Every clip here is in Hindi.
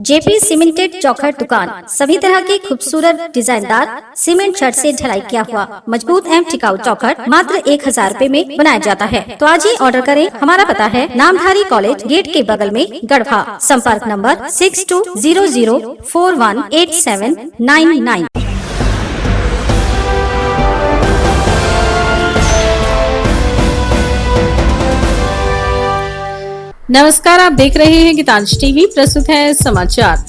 जेपी सीमेंटेड चौखट दुकान सभी तरह की खूबसूरत डिजाइनदार सीमेंट छड़ से ढलाई किया हुआ मजबूत एवं टिकाऊ चौखट मात्र 1000 रुपए में बनाया जाता है। तो आज ही ऑर्डर करें। हमारा पता है नामधारी कॉलेज गेट के बगल में गढ़वा। संपर्क नंबर 6200418799। नमस्कार, आप देख रहे हैं गीतांश टीवी। प्रस्तुत है समाचार।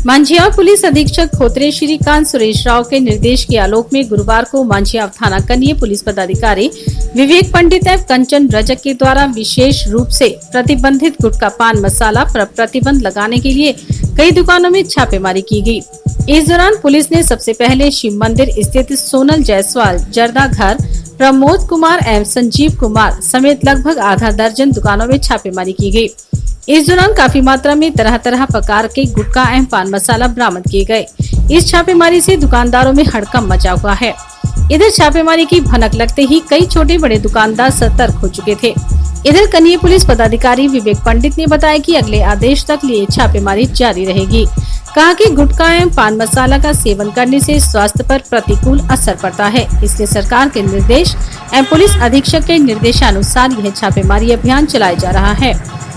मांझियाव पुलिस अधीक्षक खोत्रे श्रीकांत सुरेश राव के निर्देश के आलोक में गुरुवार को मांझियाव थाना कनीय पुलिस पदाधिकारी विवेक पंडित एवं कंचन रजक के द्वारा विशेष रूप से प्रतिबंधित गुटखा पान मसाला पर प्रतिबंध लगाने के लिए कई दुकानों में छापेमारी की गई। इस दौरान पुलिस ने सबसे पहले शिव मंदिर स्थित सोनल जायसवाल जर्दा घर, प्रमोद कुमार एवं संजीव कुमार समेत लगभग आधा दर्जन दुकानों में छापेमारी की गई। इस दौरान काफी मात्रा में तरह तरह प्रकार के गुटखा एवं पान मसाला बरामद किए गए। इस छापेमारी से दुकानदारों में हड़कंप मचा हुआ है। इधर छापेमारी की भनक लगते ही कई छोटे बड़े दुकानदार सतर्क हो चुके थे। इधर कनीय पुलिस पदाधिकारी विवेक पंडित ने बताया कि अगले आदेश तक लिए छापेमारी जारी रहेगी। कहा कि गुटखा एवं पान मसाला का सेवन करने से स्वास्थ्य पर प्रतिकूल असर पड़ता है, इसलिए सरकार के निर्देश एवं पुलिस अधीक्षक के निर्देशानुसार यह छापेमारी अभियान चलाया जा रहा है।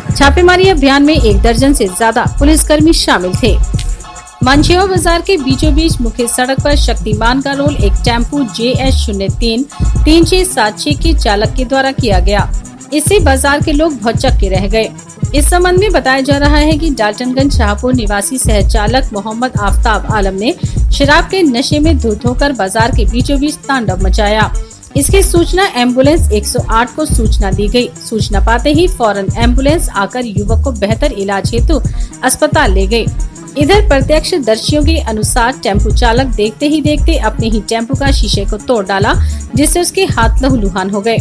छापेमारी अभियान में 1 दर्जन से ज्यादा पुलिसकर्मी शामिल थे। मांझियाव बाजार के बीचों बीच मुख्य सड़क पर शक्तिमान का रोल एक टेम्पो JS033676 के चालक के द्वारा किया गया। इससे बाजार के लोग भौचक्के रह गए। इस संबंध में बताया जा रहा है कि डाल्टनगंज शाहपुर निवासी सह चालक मोहम्मद आफ्ताब आलम ने शराब के नशे में धुत होकर बाजार के बीचों बीच तांडव मचाया। इसकी सूचना एम्बुलेंस 108 को सूचना दी गई। सूचना पाते ही फौरन एम्बुलेंस आकर युवक को बेहतर इलाज हेतु अस्पताल ले गई। इधर प्रत्यक्षदर्शियों के अनुसार टेम्पो चालक देखते ही देखते अपने ही टेम्पो का शीशे को तोड़ डाला, जिससे उसके हाथ लहूलुहान हो गए।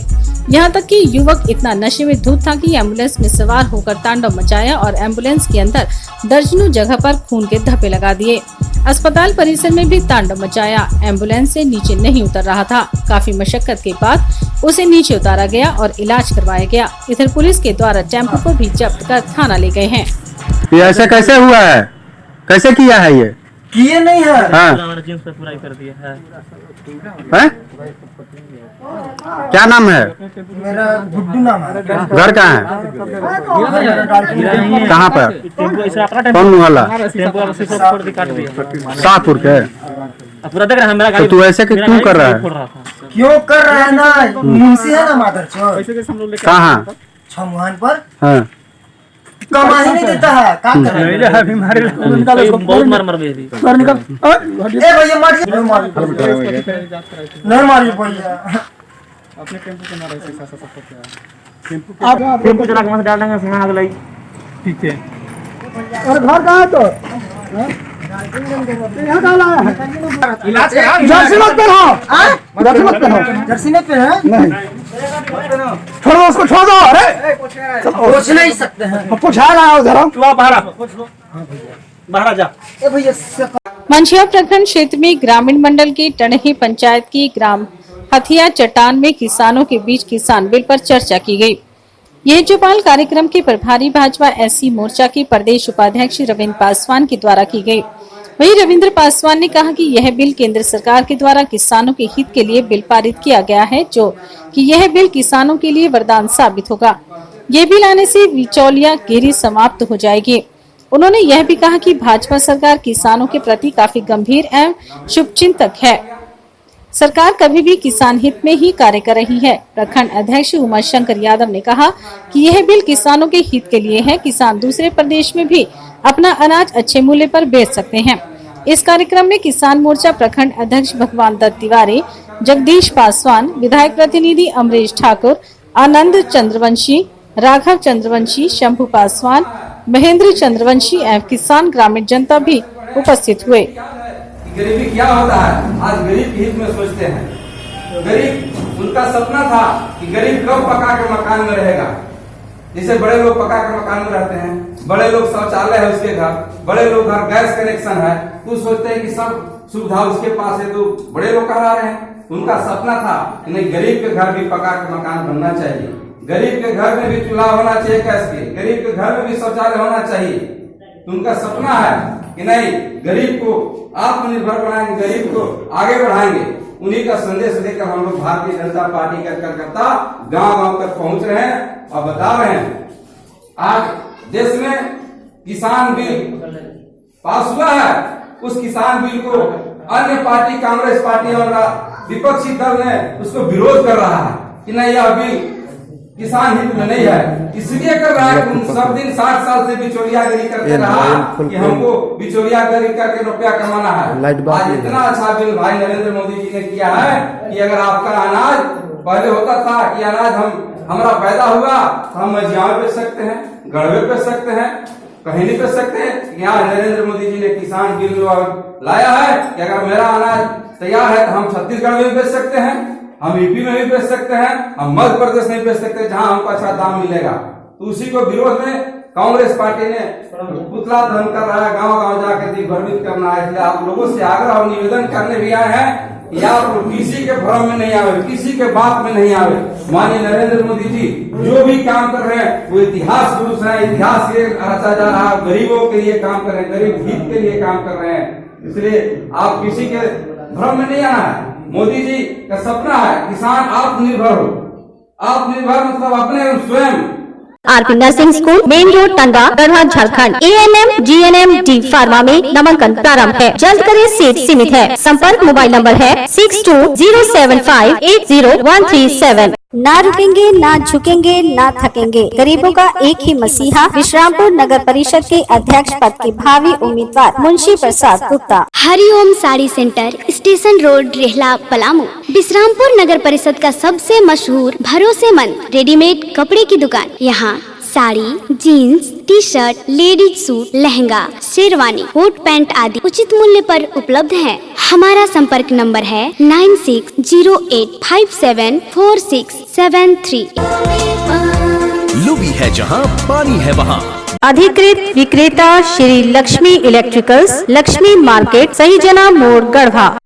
यहाँ तक कि युवक इतना नशे में धुत था कि एम्बुलेंस में सवार होकर तांडव मचाया और एम्बुलेंस के अंदर दर्जनों जगह पर खून के धब्बे लगा दिए। अस्पताल परिसर में भी तांडव मचाया। एम्बुलेंस से नीचे नहीं उतर रहा था। काफी मशक्कत के बाद उसे नीचे उतारा गया और इलाज करवाया गया। इधर पुलिस के द्वारा टेम्पो को भी जब्त कर थाना ले गए हैं। ये ऐसा कैसे हुआ है? कैसे किया है? ये किए नहीं है। हाँ। पूरा कर दिया है। क्या नाम है? मेरा गुड्डू नाम है। घर कहाँ है? कहाँ पर? कौन मोहल्ला? शाहपुर के। तो तू ऐसे क्यों कर रहा है? क्यों कर रहा है ना? मुंशी है ना माधर चौक। कहाँ? छमुहान पर। हाँ। कमा ही नहीं देता है। क्या कर रहा है? बहुत मार भी ए भैया मार नहीं मारिए भैया। अपने टेम्पो के मारे से आप टेम्पो चला के मत डाल देंगे सुना अगला ही। ठीक है। और घर कहाँ तो? यहाँ कहाँ लाया है? इलाज करा। जर्सी मत पहनो। जर्सी मत पहनो। जर्सी नहीं पहनो? नहीं। छोड़ो उसको, छोड़ दो। अरे पूछ नहीं सकते हैं। पूछा रहा उधर। तू आ बाहर जा। ए भैया मांझियाव प्रखंड क्षेत्र में ग्रामीण मंडल के टणही पंचायत की ग्राम हथिया चट्टान में किसानों के बीच किसान बिल पर चर्चा की गई। यह चौपाल कार्यक्रम के प्रभारी भाजपा SC मोर्चा के प्रदेश उपाध्यक्ष रविंद्र पासवान के द्वारा की गई। वहीं रविंद्र पासवान ने कहा कि यह बिल केंद्र सरकार के द्वारा किसानों के हित के लिए बिल पारित किया गया है, जो कि यह बिल किसानों के लिए वरदान साबित होगा। ये बिल आने से बिचौलियागिरी समाप्त हो जाएगी। उन्होंने यह भी कहा कि भाजपा सरकार किसानों के प्रति काफी गंभीर एवं शुभचिंतक है। सरकार कभी भी किसान हित में ही कार्य कर रही है। प्रखंड अध्यक्ष उमाशंकर यादव ने कहा कि यह बिल किसानों के हित के लिए है। किसान दूसरे प्रदेश में भी अपना अनाज अच्छे मूल्य पर बेच सकते हैं। इस कार्यक्रम में किसान मोर्चा प्रखंड अध्यक्ष भगवान दत्त तिवारी, जगदीश पासवान, विधायक प्रतिनिधि अमरीश ठाकुर, आनंद चंद्रवंशी, राघव चंद्रवंशी, शंभू पासवान, महेंद्र चंद्रवंशी एवं किसान ग्रामीण जनता भी उपस्थित हुए। गरीबी क्या होता है? आज गरीब के हित में सोचते हैं। गरीब, उनका सपना था कि गरीब कब पका के मकान में रहेगा। जैसे बड़े लोग पका के मकान में रहते हैं, बड़े लोग शौचालय है उसके घर, बड़े लोग घर गैस कनेक्शन है, तो सोचते हैं कि सब सुविधा उसके पास है, तो बड़े लोग कहा रहे हैं। उनका सपना था कि नहीं, गरीब के घर भी पका के मकान बनना चाहिए, गरीब के घर में भी चूल्हा होना चाहिए गैस के, गरीब के घर में भी शौचालय होना चाहिए। तो उनका सपना है कि नहीं, गरीब को आत्मनिर्भर बनाएंगे, गरीब को आगे बढ़ाएंगे। उन्हीं का संदेश देकर हम लोग भारतीय जनता पार्टी का कार्यकर्ता गांव-गांव तक पहुंच रहे हैं और बता रहे हैं। आज देश में किसान बिल पास हुआ है, उस किसान बिल को अन्य पार्टी, कांग्रेस पार्टी और विपक्षी दल ने उसको विरोध कर रहा है कि नहीं, यह बिल किसान हित में नहीं है। इसलिए कर रहा है कि सब दिन 60 साल से बिचौलियागिरी करते रहा कि हमको बिचौलियागिरी करके रुपया कमाना है। आज इतना अच्छा बिल भाई नरेंद्र मोदी जी ने किया है कि अगर आपका अनाज पहले होता था कि अनाज हमारा पैदा हुआ तो हम मझियाँ बेच सकते हैं, गड़वे बेच सकते हैं, कहीं नहीं बेच सकते हैं। यहाँ नरेंद्र मोदी जी ने किसान बिल लाया है कि अगर मेरा अनाज तैयार है तो हम छत्तीसगढ़ में भी बेच सकते हैं, हम यूपी में भी बेच सकते हैं, हम मध्य प्रदेश में बेच सकते हैं, जहां हमको अच्छा दाम मिलेगा। तो उसी को विरोध में कांग्रेस पार्टी ने पुतला दहन कर रहा है, गांव-गांव जाकर दिग्भ्रमित करना है। इसलिए आप लोगों से आग्रह और निवेदन करने भी आए हैं कि आप किसी के भ्रम में नहीं आवे, किसी के बात में नहीं आवे। माननीय नरेंद्र मोदी जी जो भी काम कर रहे हैं वो इतिहास पुरुष है, इतिहास ये रचा जा रहा है, गरीबों के लिए काम कर रहे हैं, गरीब हित के लिए काम कर रहे हैं। इसलिए आप किसी के भ्रम में नहीं आना है। मोदी जी का सपना है किसान आत्मनिर्भर हो। आत्मनिर्भर मतलब अपने स्वयं। RP nursing school, main road, Tanga, Garhwa, Jharkhand. ANM, GNM, D pharma में नामांकन प्रारंभ है। जल्द करें, सीट सीमित है। संपर्क मोबाइल नंबर है 6207580137। ना रुकेंगे, ना झुकेंगे, ना थकेंगे। गरीबों का एक ही मसीहा, विश्रामपुर नगर परिषद के अध्यक्ष पद के भावी उम्मीदवार Munshi Prasad Gupta. Hariom sari centre, station road, Rehla, Palamu. Bishrampur नगर परिषद का सबसे मशहूर भरोसेमंद रेडीमेड कपड़े की दुकान। यहाँ sari, jeans, T shirt, ladies suit, lehenga, sherwani, coat pant आदि उचित मूल्य पर उपलब्ध है। हमारा संपर्क नंबर है 9608574673। लुबी है जहां पानी है वहां। अधिकृत विक्रेता श्री लक्ष्मी इलेक्ट्रिकल्स, लक्ष्मी मार्केट, सही जना मोड़, गढ़वा।